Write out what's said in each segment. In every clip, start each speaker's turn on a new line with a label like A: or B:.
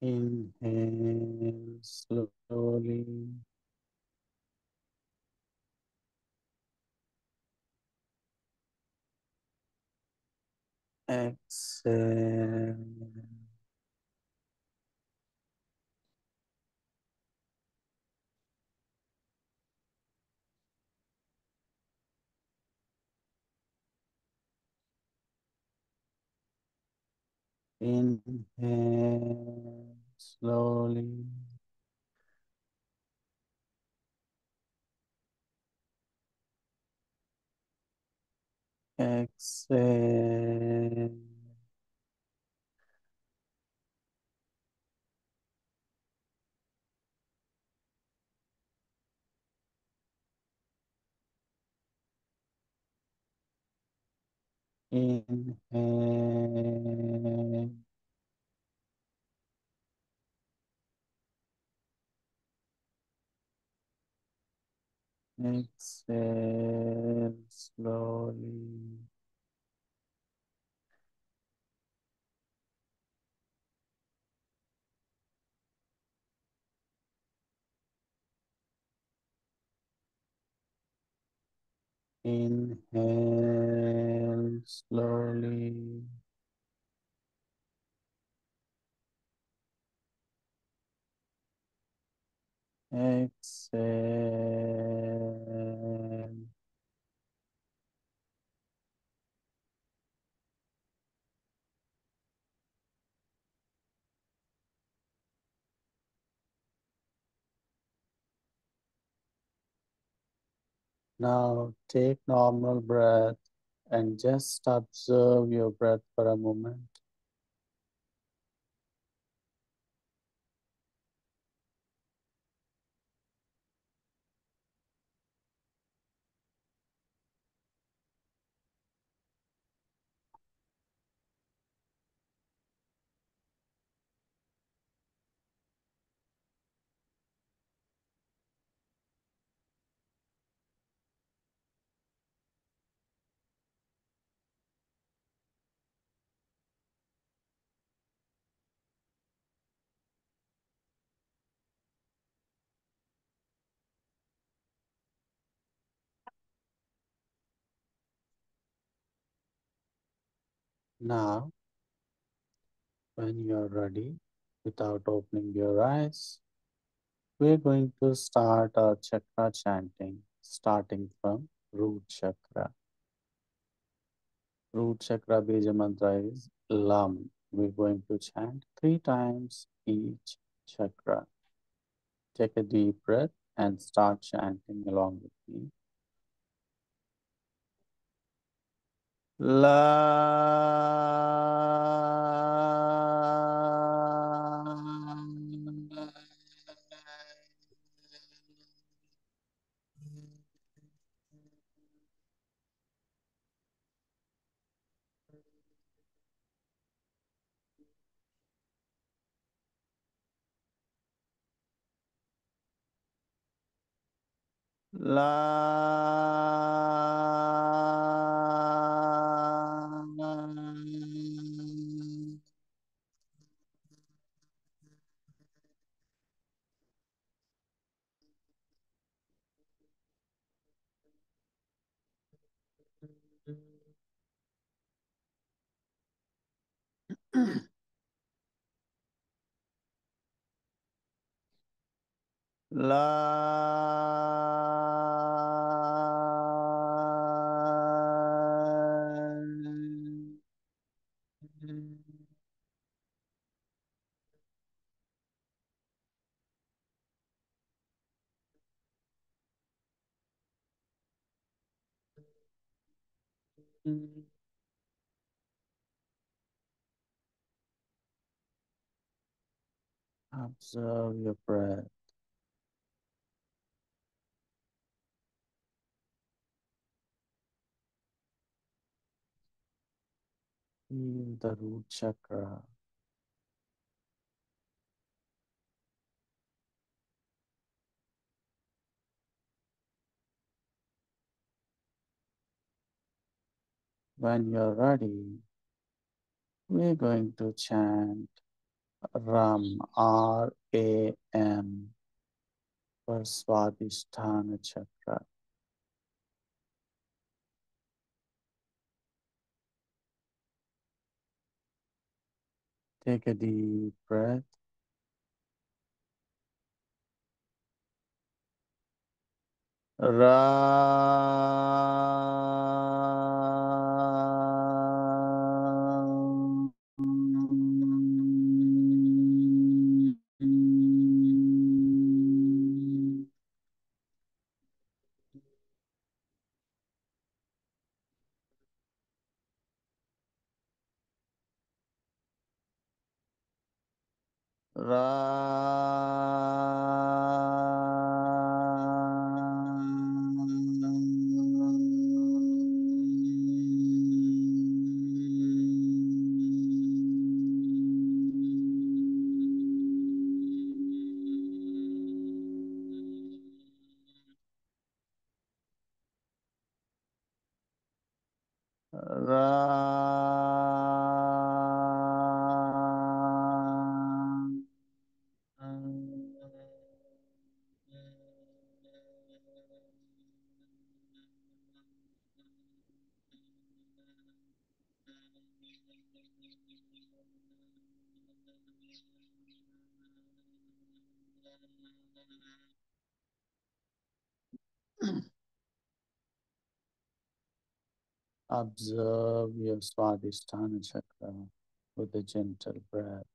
A: Inhale slowly. Exhale. Inhale slowly. Exhale. Inhale. Exhale slowly. Inhale slowly. Exhale. Now take normal breath and just observe your breath for a moment. Now, when you're ready, without opening your eyes, we're going to start our chakra chanting, starting from root chakra. Root chakra Bija mantra is Lam. We're going to chant 3 times each chakra. Take a deep breath and start chanting along with me. La. La. La. Observe your breath. Feel the root chakra. When you're ready, we're going to chant Ram, RAM, for Swadhisthana Chakra. Take a deep breath. Ram. Ram. Observe your Swadhisthana chakra with a gentle breath.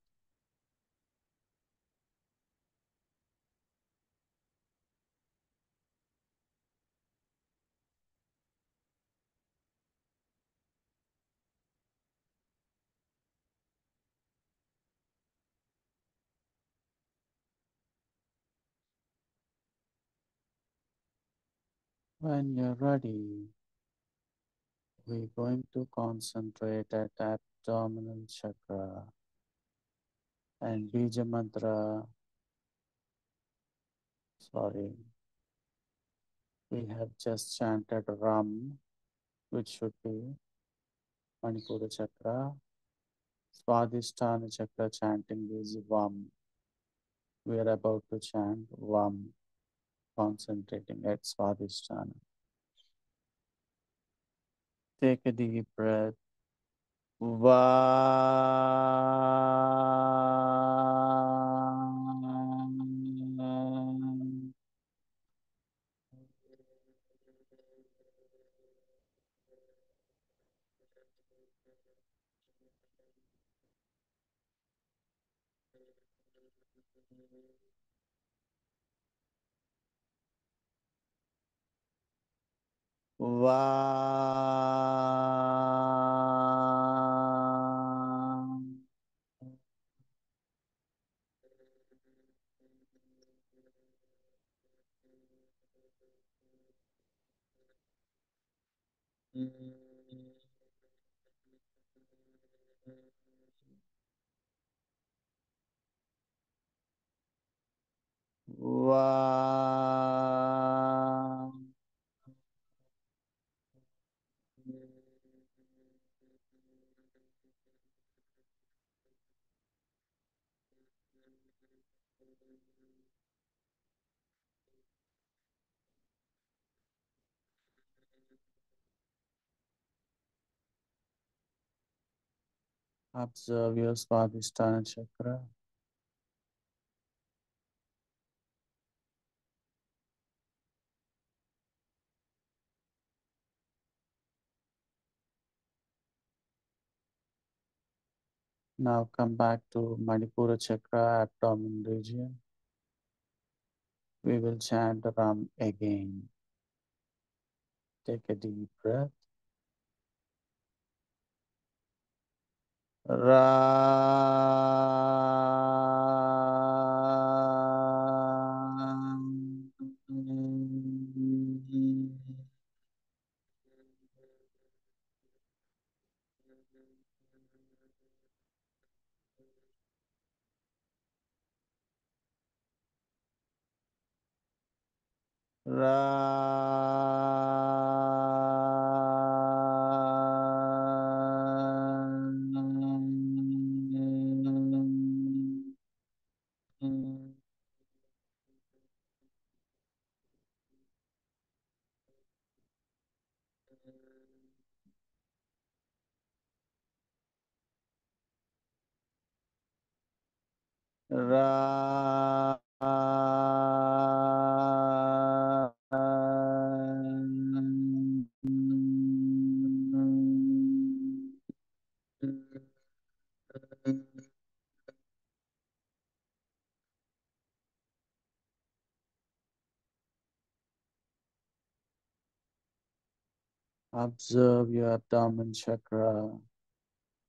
A: When you're ready, we're going to concentrate at abdominal chakra and Bija Mantra. Sorry, we have just chanted Ram, which should be Manipura chakra. Swadhisthana chakra chanting is Vam. We are about to chant Vam, concentrating at Swadhisthana. Take a deep breath. Vam. Vam. Vam. Observe your Swadhisthana chakra. Now come back to Manipura chakra, abdomen region. We will chant Ram again. Take a deep breath. Ram. Ram. Ra. Observe your abdomen chakra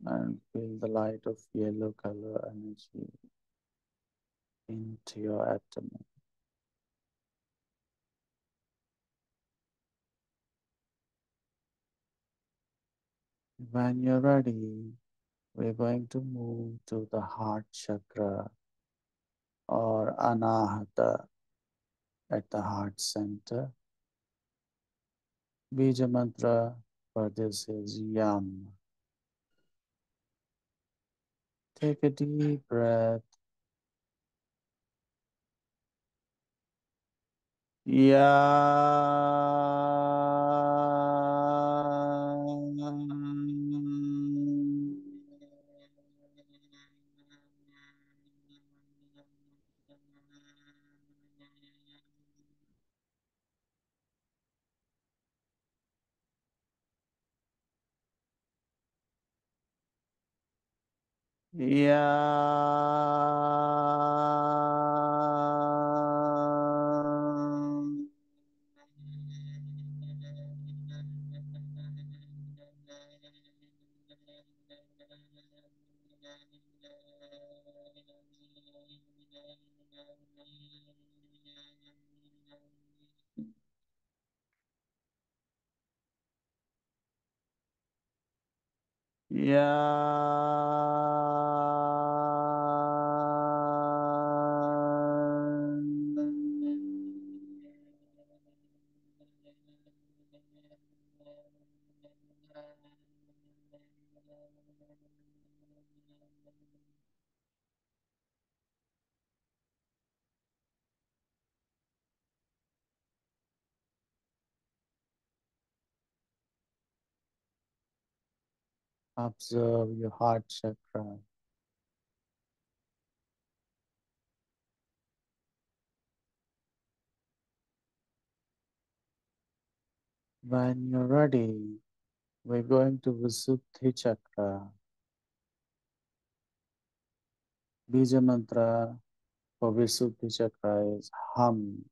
A: and feel the light of yellow color energy into your abdomen. When you're ready, we're going to move to the heart chakra or anahata at the heart center. Bija mantra for this is Yam. Take a deep breath. Ya. Ya. Observe your heart chakra. When you're ready, we're going to Visuddhi chakra. Bija mantra for Visuddhi chakra is Hum.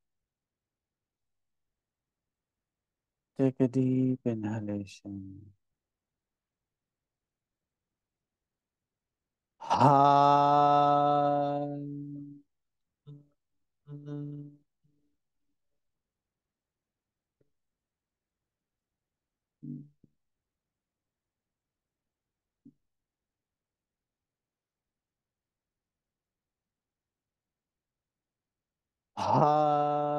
A: Take a deep inhalation. Ha. Ha.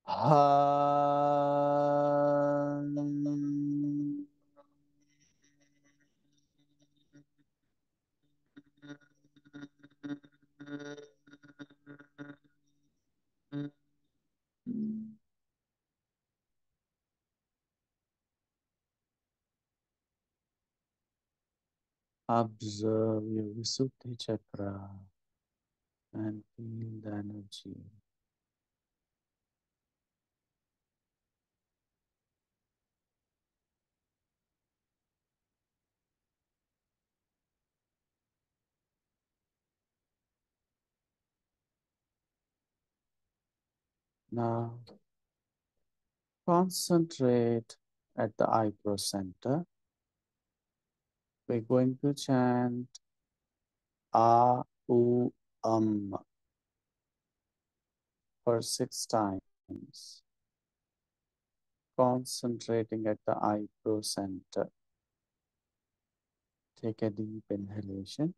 A: Ha. Observe your Visuddhi chakra and feel the energy. Now, concentrate at the eyebrow center. We're going to chant A, U, for 6 times, concentrating at the eyebrow center. Take a deep inhalation.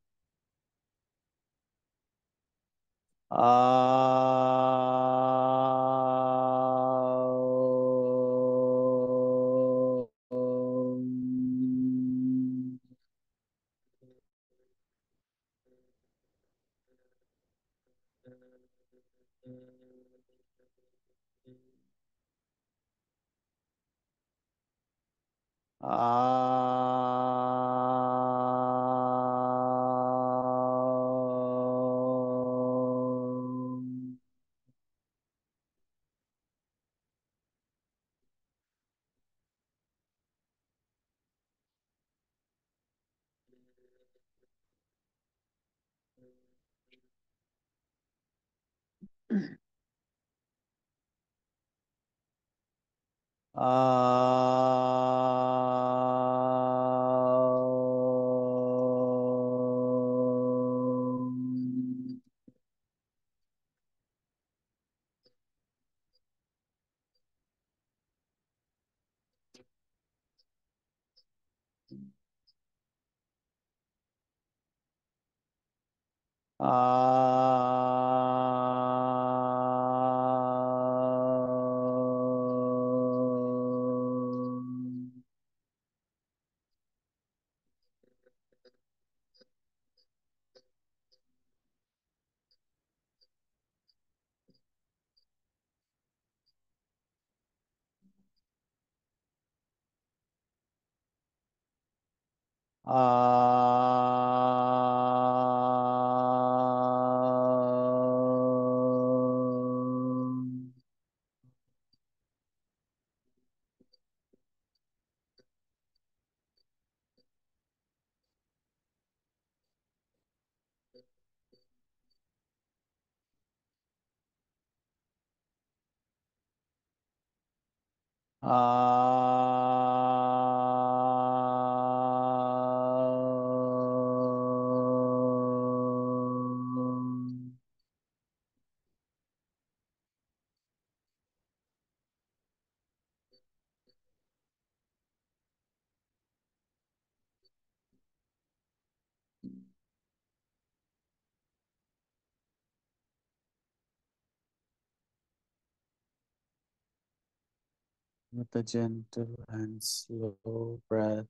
A: With a gentle and slow breath,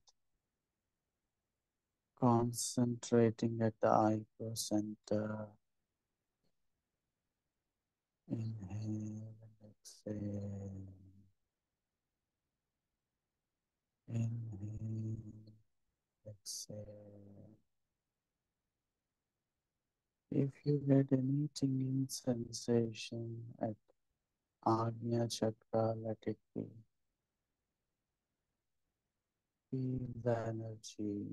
A: concentrating at the eyebrow center. Inhale and exhale. Inhale, exhale. If you get any tingling sensation at Agnya Chakra, let it be. Feel the energy.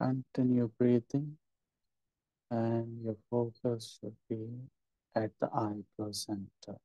A: Continue breathing, and your focus should be at the eyebrow center.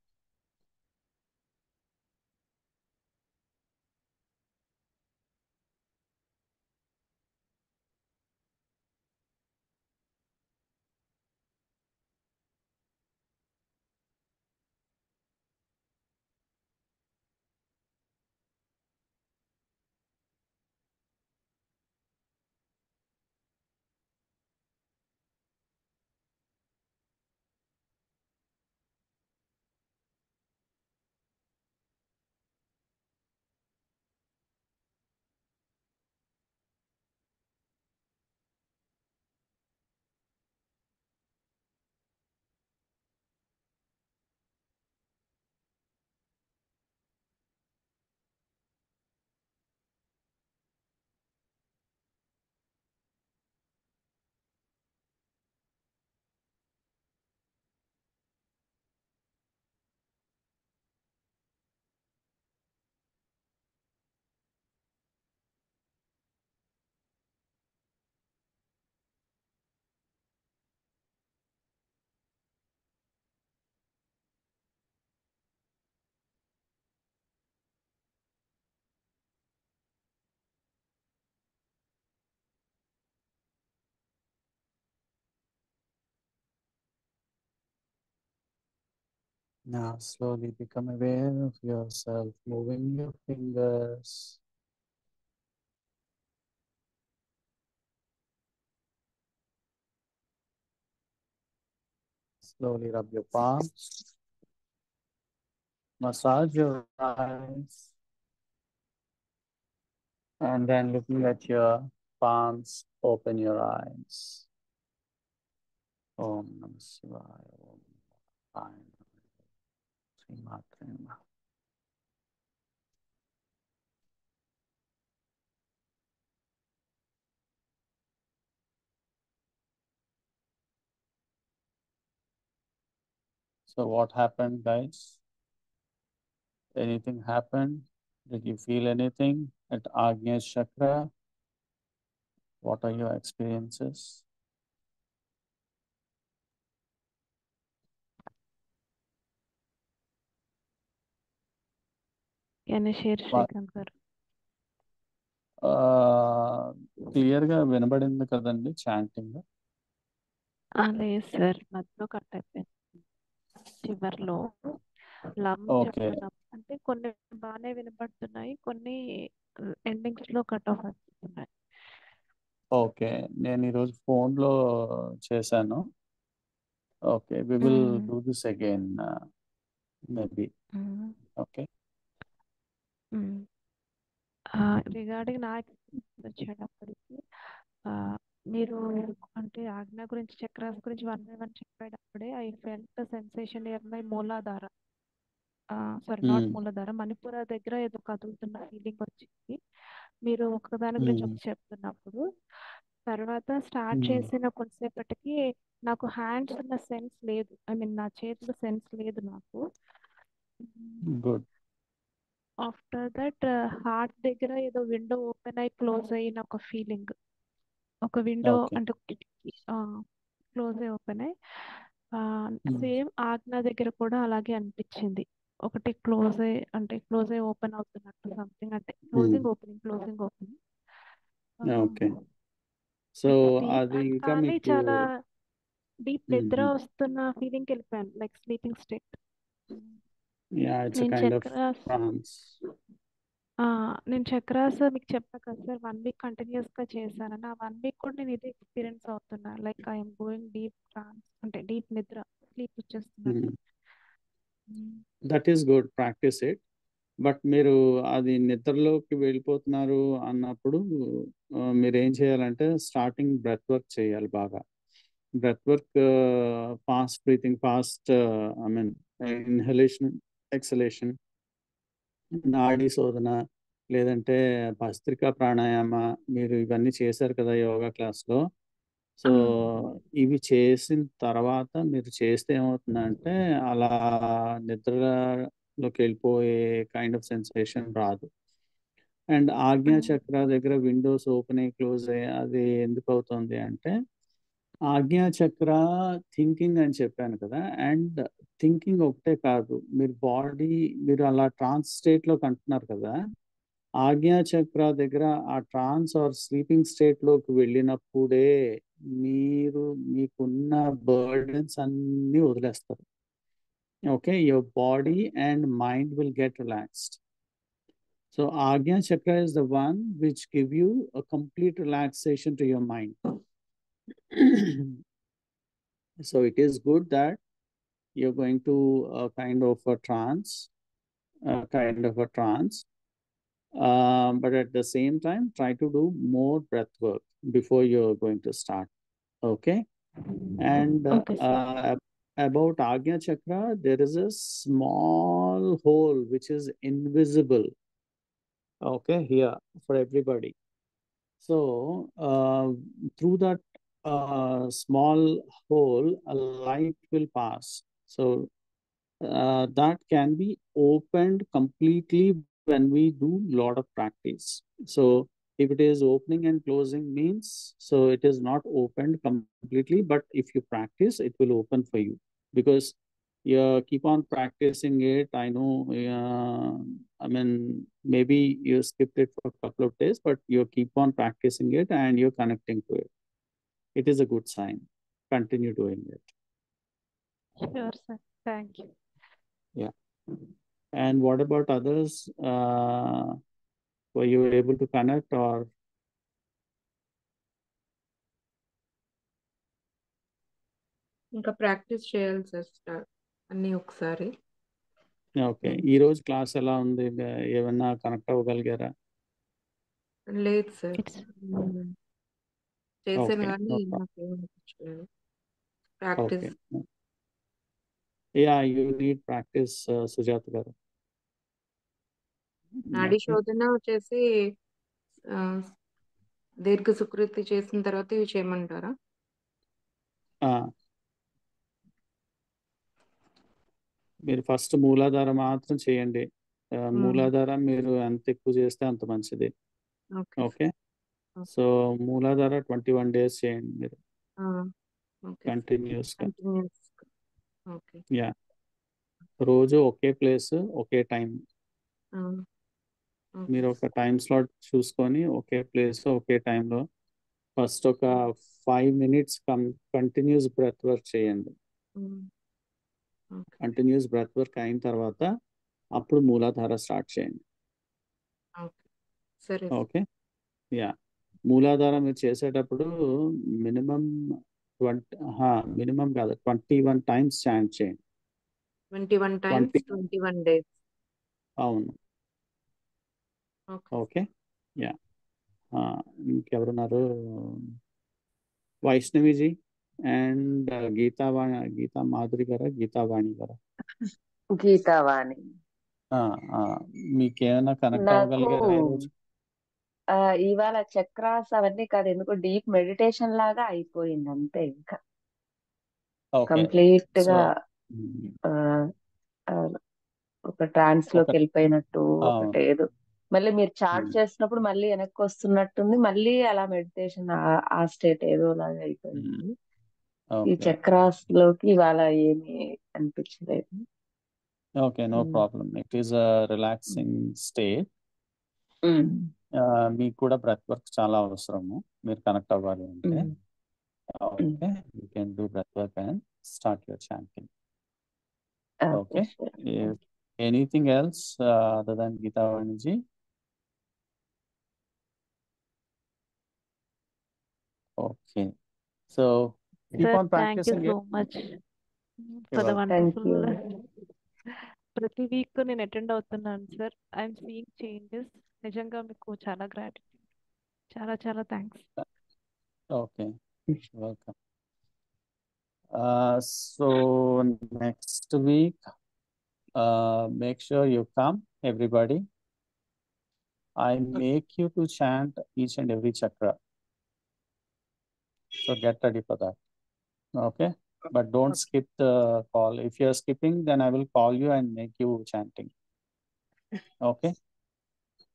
A: Now slowly become aware of yourself, moving your fingers. Slowly rub your palms. Massage your eyes. And then looking at your palms, open your eyes. Om Namah Shivaya. Om Namah Shri Matre Namaha. So what happened, guys? Anything happened? Did you feel anything at Agnya Chakra? What are your experiences?
B: Can I share, Shrikant garu?
A: క్లియర్గా వినబడింది కదండి chanting?
B: లేదు sir, మధ్యలో cut అయిపోయింది. చివర్లో లమ్
A: okay
B: చెప్తున్నాం అంటే కొన్ని బాగానే వినపడుతున్నాయి, కొన్ని ఎండింగ్స్ లో కట్ ఆఫ్ అవుతున్నాయి.
A: ఓకే, నేను ఈరోజు ఫోన్లో చేశాను. Okay, we will do this again maybe. Okay,
B: regarding నా ఎక్స్పీరియన్స్ వచ్చేటప్పటికి మీరు అంటే ఆజ్ఞ గురించి చక్రాస్ గురించి 1 by 1 చెప్పేటప్పుడే I felt sensation near my Muladhara, sorry not Muladhara, Manipura దగ్గర ఏదో కదులుతున్న ఫీలింగ్ వచ్చింది. మీరు ఒకదాని గురించి ఒకటి చెప్తున్నప్పుడు తర్వాత స్టార్ట్ చేసిన కొంతసేపటికి నాకు హ్యాండ్స్ ఉన్న సెన్స్ లేదు, ఐ మీన్ నా చేతుల సెన్స్ లేదు నాకు.
A: గుడ్.
B: ఆఫ్టర్ దట్ హార్ట్ దగ్గర ఏదో విండో ఓపెన్ అయి క్లోజ్ అయిన ఒక ఫీలింగ్, ఒక విండో
A: ఓకే
B: అంటే కిటికీ క్లోజ్ అయి ఓపెన్ అయి సేమ్ ఆజ్ఞ దగ్గర కూడా అలాగే అనిపించింది. ఒకటి క్లోజ్ అయ్యి అంటే క్లోజ్ అయ్యి ఓపెన్ అవుతున్నట్టు సంథింగ్, అంటే closing opening closing opening.
A: Okay, so అది ఇంకా
B: కానీ
A: మీకు
B: చాలా డీప్ నిద్ర వస్తున్న ఫీలింగ్కి వెళ్ళిపోయాను, లైక్ స్లీపింగ్ స్టేట్.
A: ఇట్స్
B: నేను
A: కైండ్ ఆఫ్
B: చక్రాస్
A: ట్రాన్స్.
B: నేను చక్రాస్ మీకు చెప్పా కదా సార్, 1 week కంటిన్యూస్ గా చేశానని. ఆ 1 week కూడా నేను ఇది ఎక్స్పీరియన్స్ అవుతున్నా, like I'm going deep trance, అంటే డీప్ నిద్ర, స్లీప్ వచ్చేస్తున్నట్టు.
A: That is good, practice it. But మీరు అది నిద్రలోకి వెళ్ళిపోతున్నారు అన్నప్పుడు మీరు ఏం చేయాలంటే స్టార్టింగ్ బ్రెత్ వర్క్ చేయాలి బాగా. Breath work, fast breathing, fast I mean inhalation, exhalation, నాడీ శోధన, లేదంటే భస్త్రికా ప్రాణాయామ. మీరు ఇవన్నీ చేశారు కదా యోగా క్లాస్లో. సో ఇవి చేసిన తర్వాత మీరు చేస్తే ఏమవుతుందంటే అలా నిద్రలోకి వెళ్ళిపోయే కైండ్ ఆఫ్ సెన్సేషన్ రాదు. అండ్ ఆజ్ఞా చక్ర దగ్గర విండోస్ ఓపెన్ అయ్యి క్లోజ్ అయ్యి అది ఎందుకు అవుతుంది అంటే ఆజ్ఞా చక్ర థింకింగ్ అని చెప్పాను కదా. అండ్ థింకింగ్ ఒకటే కాదు, మీరు బాడీ మీరు అలా ట్రాన్స్ స్టేట్లోకి అంటున్నారు కదా. ఆజ్ఞా చక్ర దగ్గర ఆ ట్రాన్స్ ఆర్ స్లీపింగ్ స్టేట్లోకి వెళ్ళినప్పుడే మీరు మీకున్న బర్డెన్స్ అన్నీ వదిలేస్తారు. Okay, your body and mind will get relaxed. So Ajna chakra is the one which give you a complete relaxation to your mind. So it is good that you're going to a kind of a trance, but at the same time try to do more breath work before you're going to start. Okay, and
B: Okay, sir.
A: about Agnya Chakra, there is a small hole which is invisible, okay, here for everybody. So through that small hole a light will pass. So that can be opened completely when we do lot of practice. So if it is opening and closing means, so it is not opened completely, but if you practice it will open for you, because you keep on practicing it. I know, I mean, maybe you skipped it for a couple of days, but you keep on practicing it and you're connecting to it. It is a good sign. Continue doing it.
B: Sure, sir. Thank you.
A: Yeah. And what about others? Were you able to connect or?
C: ఇంకా practice చేయాలి sir అన్నీ ఒకసారి.
A: Okay. ఈ రోజు class ఎలా ఉంది? ఏమన్నా connect అవ్వగలిగారా?
C: లేదు సార్,
B: ఇట్స్
C: చేశాను
A: ఓకే.
C: కానీ
A: నో ప్రాబ్లం.
C: నాకేమనిపించలేదు practice.
A: Okay. Yeah, you need practice Sujata garu.
C: నాడీ
A: ఓకే.
C: శోధన వచ్చేసి దీర్ఘ సుకృతి చేసిన తర్వాత ఇవి చేయమంటారా?
A: మీరు ఫస్ట్ మూలాధార మాత్రం చేయండి. మూలాధారం మీరు ఎంత ఎక్కువ చేస్తే అంత మంచిది.
C: Okay
A: okay. సో మూలాధార 21 days చేయండి మీరు కంటిన్యూస్గా.
C: ఓకే.
A: యా, రోజు ఒకే ప్లేస్ ఒకే టైం. మీరు ఒక టైం స్లాట్ చూసుకొని ఒకే ప్లేస్ ఒకే టైంలో ఫస్ట్ ఒక 5 minutes కంటిన్యూస్ బ్రెత్ వర్క్ చేయండి. కంటిన్యూస్ బ్రెత్ వర్క్ అయిన తర్వాత అప్పుడు మూలాధార స్టార్ట్ చేయండి.
C: సరే.
A: ఓకే. యా, మూలాధార మీరు చేసేటప్పుడు మినిమం మినిమం కాదు 21 times చాంట్ చేయండి.
C: 21 times 21 days.
A: అవును. ఓకే. యా, ఇంకెవరున్నారు? వైష్ణవిజీ అండ్ గీతా మాధురి గారా, గీతావాణి గారా?
D: గీతావాణి.
A: మీకేమైనా కనెక్ట్
D: నాకు
A: అవ్వగలిగారా ఈరోజు?
D: ఇవాళ చక్రాస్ అవన్నీ కాదు, ఎందుకో డీప్ మెడిటేషన్ లాగా అయిపోయింది అంతే. ఇంకా
A: ఓకే.
D: కంప్లీట్
A: సో
D: గా ఆ, ఆ, ఒక ట్రాన్స్ లోకి
A: ఒక
D: వెళ్ళిపోయినట్టు ఒకటి ఏదో. మళ్ళీ మీరు చాట్
A: మ్మ్.
D: చేసినప్పుడు మళ్ళీ వెనక్కి వస్తున్నట్టుంది, మళ్ళీ అలా మెడిటేషన్ ఆ స్టేట్ ఏదో లాగా అయిపోయింది. ఈ
A: ఓకే.
D: చక్రాస్ లోకి ఇవాళ ఏమీ అనిపించలేదు.
A: Okay, no problem. It is a relaxing state. మీకు కూడా బ్రెత్ వర్క్ చాలా అవసరము మీరు కనెక్ట్ అవ్వాలి అంటే. Okay, you can do breath work and start your chanting. Okay. Anything else other than Geethavani ji? Okay. So keep
B: sir,
A: on
B: thank you
A: practicing
B: so
A: it.
B: Much
A: You're
B: for the
A: welcome.
D: Thank you.
B: Wonderful. ప్రతి week నేను attend అవుతున్నాను సార్. I'm seeing changes. నిజంగా మీకు చాలా gratitude. చాలా చాలా thanks.
A: Okay, welcome. So next week, make sure you come, everybody. I make you to chant each and every chakra. So get ready for that. Okay. But don't skip the call. If you're skipping, then I will call you and make you chanting. Okay.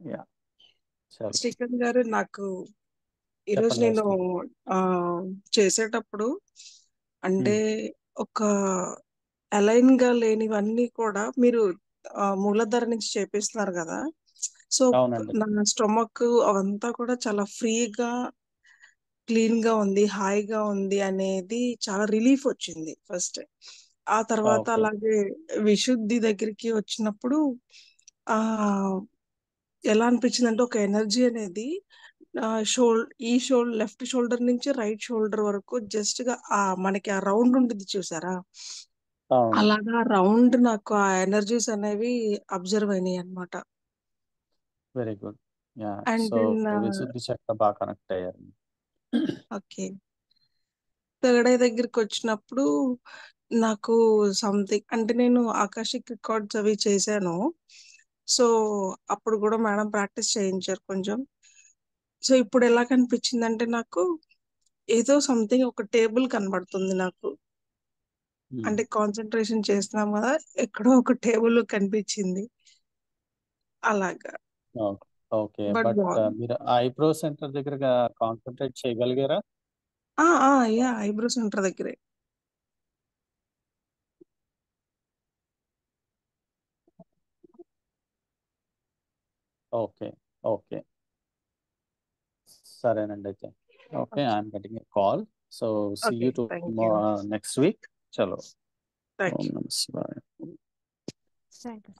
A: Yeah. Sure.
E: Srikanth గారు, నాకు ఈరోజు
A: చెప్పండి,
E: నేను
A: లక్ష్మి.
E: చేసేటప్పుడు అంటే ఒక align గా లేనివన్నీ కూడా మీరు మూలాధార నుంచి చేపిస్తున్నారు కదా. సో
A: అవునండి.
E: నా స్టొమక్ అవంతా కూడా చాలా ఫ్రీగా క్లీన్ గా ఉంది, హాయిగా ఉంది అనేది చాలా రిలీఫ్ వచ్చింది ఫస్ట్. ఆ తర్వాత
A: ఓకే.
E: అలాగే విశుద్ధి దగ్గరికి వచ్చినప్పుడు ఆ ఎలా అనిపించింది అంటే ఒక ఎనర్జీ అనేది లెఫ్ట్ షోల్డర్ నుంచి రైట్ షోల్డర్ వరకు జస్ట్ గా మనకి ఆ రౌండ్ ఉంటుంది చూసారా,
A: అవును.
E: అలాగా రౌండ్ నాకు ఆ ఎనర్జీస్ అనేవి అబ్జర్వ్ అయినాయి అన్నమాట.
A: Very good. Ya,
E: and
A: so
E: then
A: Vishuddhi chakra బాగా కనెక్ట్ అయ్యారు.
E: ఓకే, థర్డ్ ఐ దగ్గరికి వచ్చినప్పుడు నాకు సంథింగ్ అంటే నేను ఆకాశిక్ రికార్డ్స్ అవి చేశాను. సో అప్పుడు కూడా మేడం ప్రాక్టీస్ చేయించారు కొంచెం. సో ఇప్పుడు ఎలా కనిపించింది అంటే నాకు ఏదో సంథింగ్ ఒక టేబుల్ కనబడుతుంది నాకు. అంటే కాన్సన్ట్రేషన్ చేస్తున్నాం కదా, ఎక్కడో ఒక టేబుల్ కనిపించింది అలాగా.
A: ఓకే.
E: బట్
A: బట్ మీరు ఐబ్రో సెంటర్ దగ్గర కాన్సన్ట్రేట్ చేయగలిగారా?
E: యా, ఐబ్రో సెంటర్ దగ్గరే.
A: ఓకే. ఓకే, సరేనండి అయితే. Okay,
E: Okay.
A: I'm getting a call. So see
E: Okay,
A: you
E: thank you.
A: Next week. చలో.
E: Thank
A: ఓం
E: you.
A: నమః శివాయ.
B: Thank you.